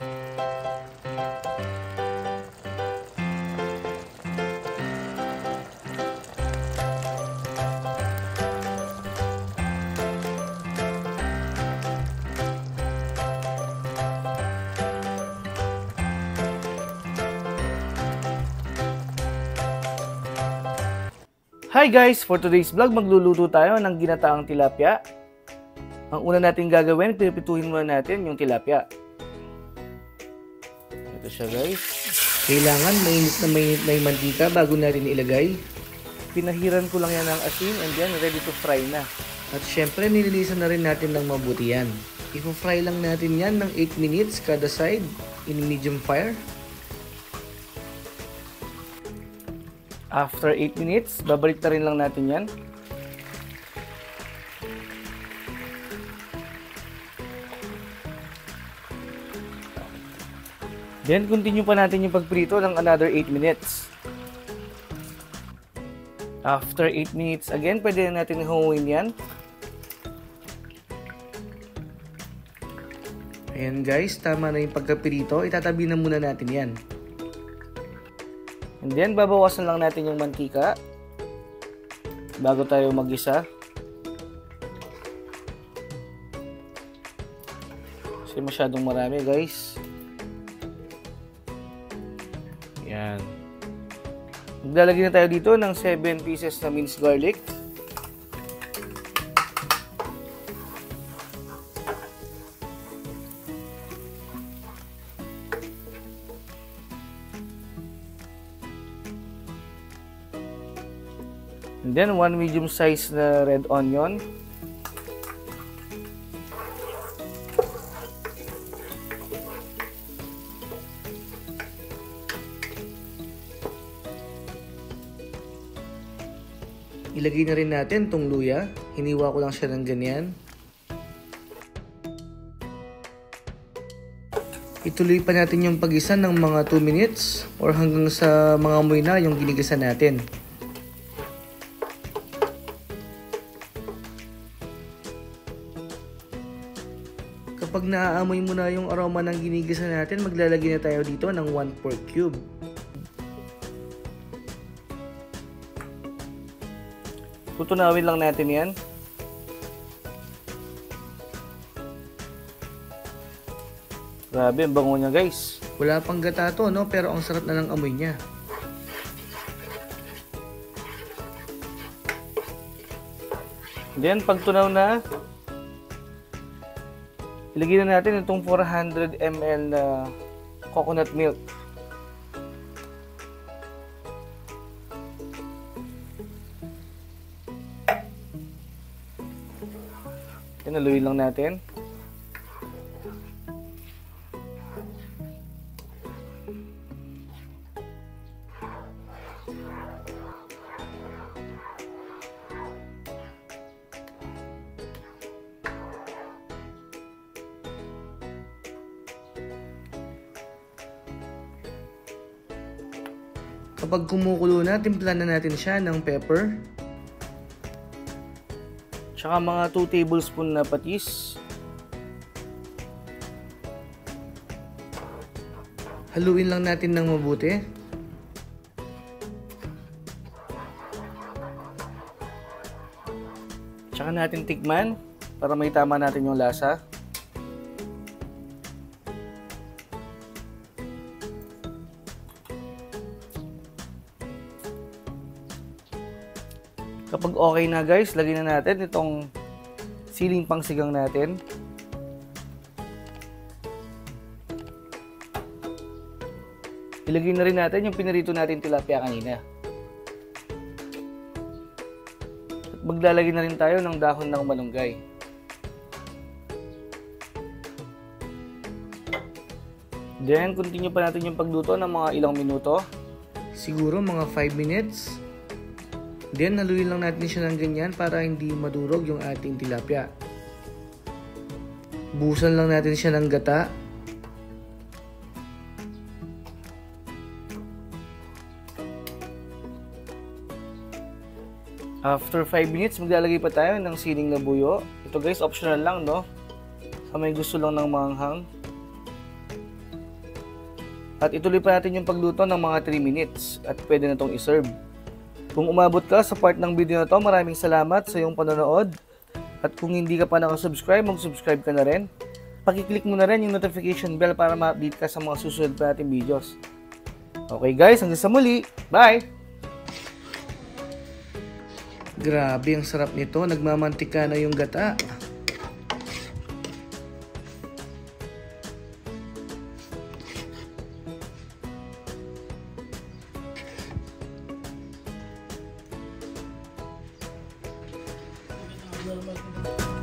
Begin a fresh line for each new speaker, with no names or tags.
Hi guys! For today's vlog, magluluto tayo ng ginataang tilapia. Ang una natin gagawin, pipituhin muna natin yung tilapia. Ito siya guys. Kailangan mainit na yung mantika bago natin ilagay. Pinahiran ko lang yan ng asin and then ready to fry na. At syempre, nililisan na rin natin ng mabuti yan. Ipo-fry lang natin yan ng 8 minutes kada side in medium fire. After 8 minutes, babalik na rin lang natin yan. Then, continue pa natin yung pagprito ng another 8 minutes. After 8 minutes, again, pwede na natin hanguin yan. Ayan guys, tama na yung pagkaprito. Itatabi na muna natin yan. And then, babawasan lang natin yung mantika bago tayo mag-isa. Kasi masyadong marami, guys. Yan. Maglalagay na tayo dito ng 7 pieces na minced garlic. And then, 1 medium size na red onion. Ilagay na rin natin itong luya. Hiniwa ko lang siya ng ganyan. Ituloy pa natin yung pag-isa ng mga 2 minutes or hanggang sa mga amoy na yung ginigisa natin. Kapag naaamoy mo na yung aroma ng ginigisa natin, maglalagay na tayo dito ng 1 pork cube. Tutunawin lang natin yan. Grabe, ang bango niya guys. Wala pang gata to, no? Pero ang sarap na ng amoy niya. Then, pag tunaw na, ilagay na natin itong 400 ml na coconut milk. Haluin lang natin. Kapag kumukulo na, timplan na natin siya ng pepper. Tsaka mga 2 tablespoon na patis. Haluin lang natin ng mabuti. Tsaka natin tikman para may tama natin yung lasa. Kapag okay na guys, lagyan na natin itong siling pangsigang natin. Ilagay na rin natin yung pinirito natin tilapia kanina. At maglalagay na rin tayo ng dahon ng malunggay. Then, continue pa natin yung pagluto ng mga ilang minuto. Siguro mga 5 minutes. Then, haluin lang natin siya ng ganyan para hindi madurog yung ating tilapia. Buhusan lang natin siya ng gata. After 5 minutes, maglalagay pa tayo ng siling na buyo. Ito guys, optional lang, no? Sa may gusto lang ng manghang. At ituloy pa natin yung pagluto ng mga 3 minutes at pwede na itong iserve. Kung umabot ka sa part ng video na to, maraming salamat sa iyong panonood. At kung hindi ka pa nakasubscribe, mag-subscribe ka na rin. Pakiclick mo na rin yung notification bell para ma-update ka sa mga susunod pa nating videos. Okay guys, hanggang sa muli. Bye! Grabe, ang sarap nito. Nagmamantika na yung gata. Normal.